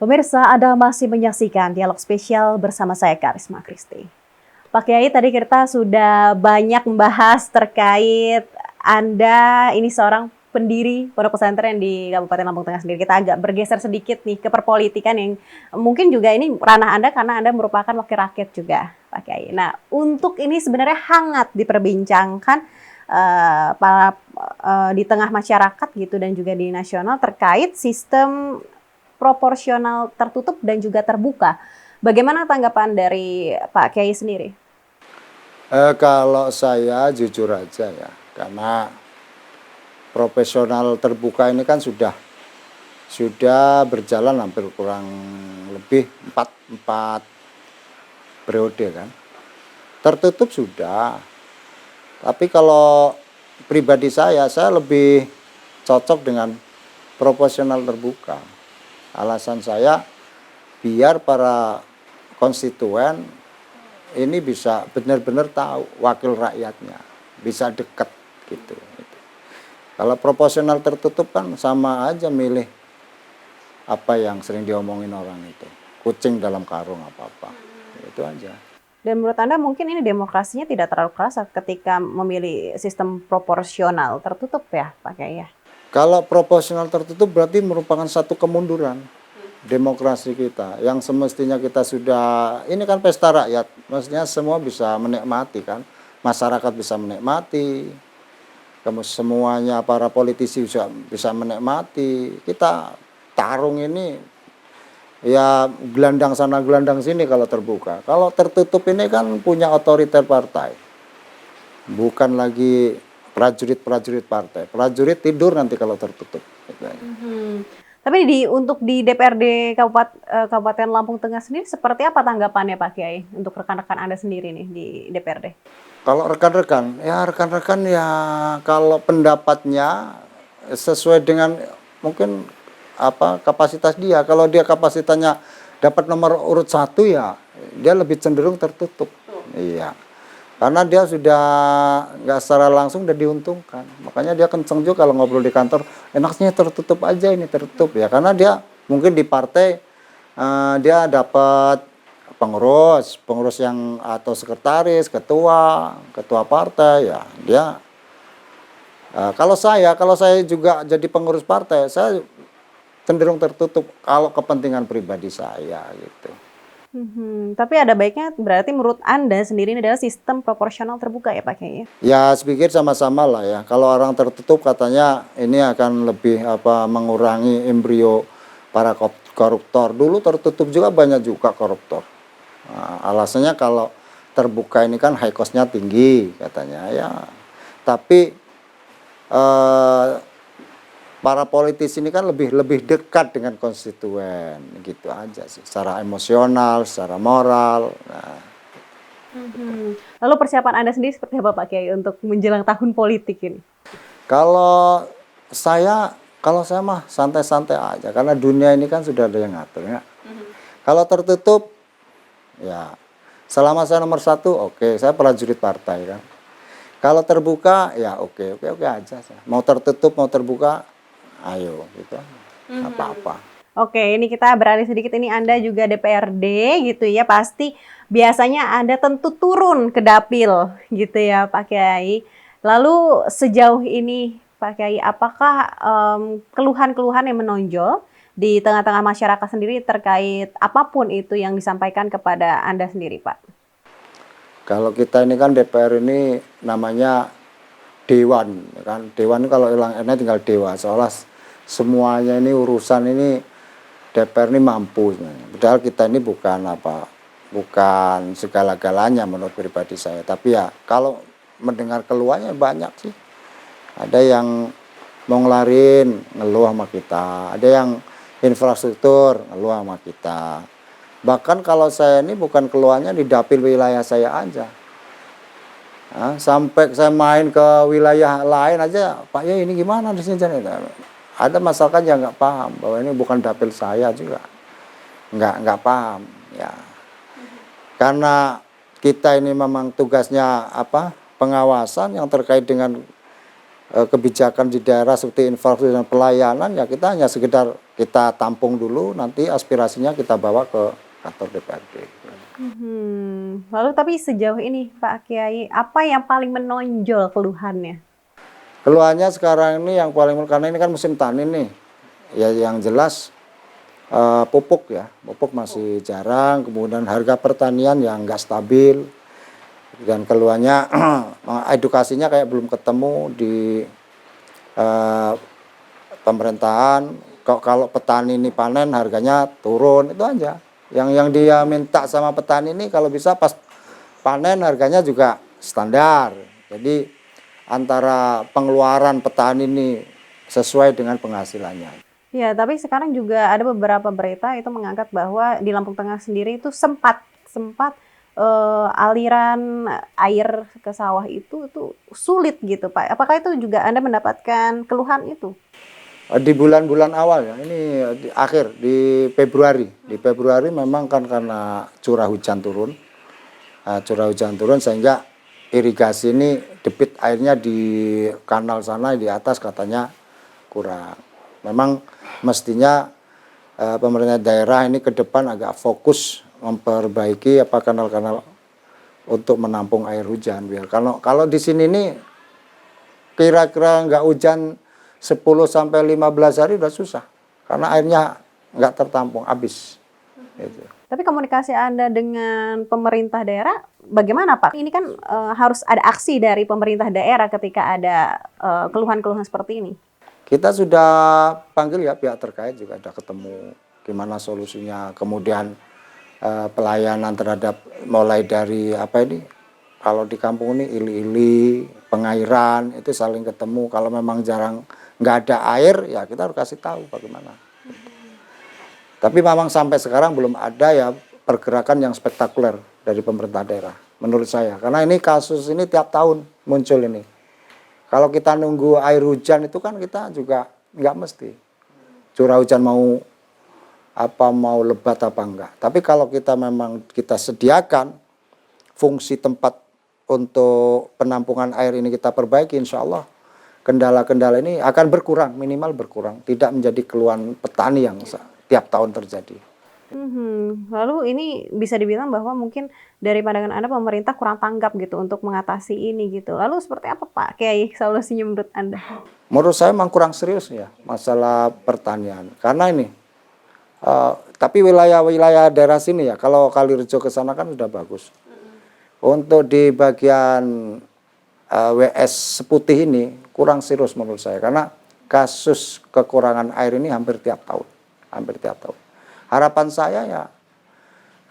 Pemirsa, Anda masih menyaksikan dialog spesial bersama saya Karisma Christy. Pak Kiai, tadi kita sudah banyak membahas terkait Anda ini seorang pendiri pondok pesantren di Kabupaten Lampung Tengah sendiri. Kita agak bergeser sedikit nih ke perpolitikan yang mungkin juga ini ranah Anda karena Anda merupakan wakil rakyat juga, Pak Kiai. Nah, untuk ini sebenarnya hangat diperbincangkan di tengah masyarakat gitu dan juga di nasional terkait sistem proporsional tertutup dan juga terbuka. Bagaimana tanggapan dari Pak Kiai sendiri? Kalau saya jujur aja ya, karena profesional terbuka ini kan sudah berjalan hampir kurang lebih empat periode kan. Tertutup sudah, tapi kalau pribadi saya lebih cocok dengan proporsional terbuka. Alasan saya biar para konstituen ini bisa benar-benar tahu wakil rakyatnya, bisa dekat gitu. Kalau proporsional tertutup kan sama aja milih apa yang sering diomongin orang itu, kucing dalam karung apa-apa, itu aja. Dan menurut Anda mungkin ini demokrasinya tidak terlalu kerasa ketika memilih sistem proporsional tertutup ya Pak Kiai ya? Kalau proporsional tertutup berarti merupakan satu kemunduran demokrasi kita yang semestinya kita sudah, ini kan pesta rakyat, maksudnya semua bisa menikmati kan, masyarakat bisa menikmati, semuanya para politisi bisa menikmati. Kita tarung ini ya gelandang sana gelandang sini kalau terbuka. Kalau tertutup ini kan punya otoriter partai, bukan lagi prajurit partai. Prajurit tidur nanti kalau tertutup. Tapi untuk di DPRD Kabupaten Lampung Tengah sendiri seperti apa tanggapannya Pak Kiai untuk rekan-rekan Anda sendiri nih di DPRD? Kalau rekan-rekan ya kalau pendapatnya sesuai dengan mungkin kapasitas dia. Kalau dia kapasitasnya dapat nomor urut 1 ya dia lebih cenderung tertutup. Iya. Karena dia sudah nggak secara langsung udah diuntungkan. Makanya dia kenceng juga kalau ngobrol di kantor, enaknya tertutup aja ini, tertutup ya. Karena dia mungkin di partai dia dapat pengurus yang atau sekretaris, ketua partai ya. Dia kalau saya juga jadi pengurus partai, saya cenderung tertutup kalau kepentingan pribadi saya gitu. Tapi ada baiknya berarti menurut Anda sendiri ini adalah sistem proporsional terbuka ya Pak Kiai? Ya sedikit sama-sama lah ya. Kalau orang tertutup katanya ini akan lebih mengurangi embrio para koruptor. Dulu tertutup juga banyak juga koruptor. Nah, alasannya kalau terbuka ini kan high cost-nya tinggi katanya ya. Tapi para politisi ini kan lebih dekat dengan konstituen gitu aja sih, secara emosional, secara moral. Nah, Lalu persiapan Anda sendiri seperti apa Pak Kiai untuk menjelang tahun politik ini? kalau saya mah santai-santai aja karena dunia ini kan sudah ada yang ngatur ya. Kalau tertutup ya selama saya nomor 1 oke, saya prajurit partai kan. Kalau terbuka ya oke aja. Mau tertutup mau terbuka ayo gitu, apa-apa. Oke, ini kita beralih sedikit, ini Anda juga DPRD gitu ya, pasti biasanya Anda tentu turun ke dapil gitu ya Pak Kiai. Lalu sejauh ini Pak Kiai, apakah keluhan-keluhan yang menonjol di tengah-tengah masyarakat sendiri terkait apapun itu yang disampaikan kepada Anda sendiri Pak? Kalau kita ini kan DPR ini namanya dewan, kan dewan kalau hilang N tinggal dewa, seolah semuanya ini urusan ini DPR ini mampu. Padahal kita ini bukan segala-galanya menurut pribadi saya. Tapi ya kalau mendengar keluhannya banyak sih. Ada yang mau ngelarin ngeluh sama kita, ada yang infrastruktur ngeluh sama kita. Bahkan kalau saya ini bukan keluhannya di dapil wilayah saya aja. Nah, sampai saya main ke wilayah lain aja, Pak ya ini gimana di sini? Ada masyarakat yang nggak paham bahwa ini bukan dapil saya juga, nggak paham ya. Karena kita ini memang tugasnya pengawasan yang terkait dengan kebijakan di daerah seperti infrastruktur dan pelayanan, ya kita hanya sekedar kita tampung dulu, nanti aspirasinya kita bawa ke kantor DPRD. Lalu tapi sejauh ini Pak Kiai, apa yang paling menonjol keluhannya? Keluhannya sekarang ini yang paling, karena ini kan musim tani nih, ya yang jelas pupuk ya, pupuk masih jarang, kemudian harga pertanian yang nggak stabil, dan keluhannya edukasinya kayak belum ketemu di pemerintahan. Kalau petani ini panen harganya turun, itu aja. Yang dia minta sama petani ini kalau bisa pas panen harganya juga standar. Jadi antara pengeluaran petani ini sesuai dengan penghasilannya. Ya, tapi sekarang juga ada beberapa berita itu mengangkat bahwa di Lampung Tengah sendiri itu sempat aliran air ke sawah itu sulit gitu Pak. Apakah itu juga Anda mendapatkan keluhan itu? Di bulan-bulan awal ya, ini di Februari memang kan karena curah hujan turun, sehingga irigasi ini debit airnya di kanal sana di atas katanya kurang. Memang mestinya pemerintah daerah ini ke depan agak fokus memperbaiki kanal-kanal untuk menampung air hujan. Biar kalau di sini nih kira-kira nggak hujan 10 sampai 15 hari udah susah, karena airnya nggak tertampung, habis. Gitu. Tapi komunikasi Anda dengan pemerintah daerah bagaimana Pak? Ini kan harus ada aksi dari pemerintah daerah ketika ada keluhan-keluhan seperti ini. Kita sudah panggil ya pihak terkait, juga ada ketemu gimana solusinya, kemudian pelayanan terhadap mulai dari kalau di kampung ini ili-ili, pengairan itu saling ketemu. Kalau memang jarang nggak ada air, ya kita harus kasih tahu bagaimana. Tapi memang sampai sekarang belum ada ya pergerakan yang spektakuler dari pemerintah daerah, menurut saya. Karena ini kasus ini tiap tahun muncul ini. Kalau kita nunggu air hujan itu kan kita juga nggak mesti. Curah hujan mau lebat apa enggak. Tapi kalau kita memang kita sediakan fungsi tempat untuk penampungan air ini kita perbaiki, insya Allah kendala-kendala ini akan berkurang, minimal berkurang. Tidak menjadi keluhan petani yang tiap tahun terjadi. Lalu ini bisa dibilang bahwa mungkin dari pandangan Anda pemerintah kurang tanggap gitu untuk mengatasi ini gitu. Lalu seperti apa Pak Kiai solusinya menurut Anda? Menurut saya memang kurang serius ya masalah pertanian. Karena ini, tapi wilayah-wilayah daerah sini ya, kalau Kalirejo ke sana kan sudah bagus. Untuk di bagian WS Seputih ini kurang serius menurut saya, karena kasus kekurangan air ini hampir tiap tahun. Harapan saya ya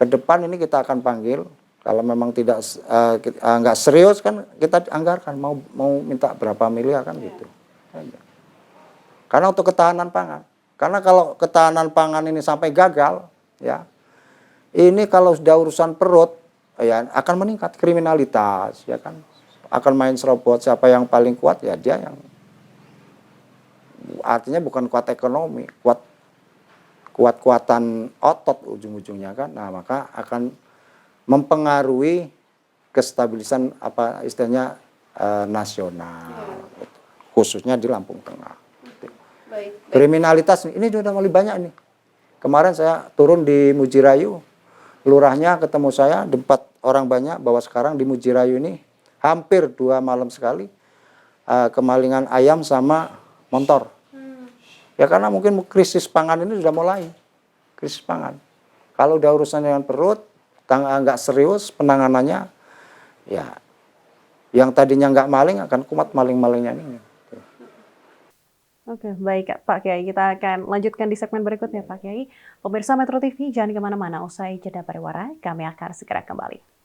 ke depan ini kita akan panggil, kalau memang nggak serius kan kita anggarkan mau minta berapa miliar kan gitu. Karena untuk ketahanan pangan. Karena kalau ketahanan pangan ini sampai gagal ya, ini kalau sudah urusan perut ya akan meningkat kriminalitas ya kan. Akan main serobot, siapa yang paling kuat ya dia yang, artinya bukan kuat ekonomi, kuat-kuatan otot ujung-ujungnya kan. Nah, maka akan mempengaruhi kestabilisan istilahnya nasional, khususnya di Lampung Tengah. Baik. Kriminalitas ini sudah mulai banyak nih. Kemarin saya turun di Mujirayu, lurahnya ketemu saya, 4 orang banyak, bahwa sekarang di Mujirayu ini hampir 2 malam sekali kemalingan ayam sama motor. Ya karena mungkin krisis pangan ini sudah mulai, krisis pangan. Kalau udah urusan dengan perut, nggak serius penanganannya, ya yang tadinya nggak maling akan kumat maling-malingnya ini. Oke, baik Pak Kiai. Kita akan lanjutkan di segmen berikutnya Pak Kiai. Pemirsa Metro TV, jangan kemana-mana. Usai jeda pariwara, kami akan segera kembali.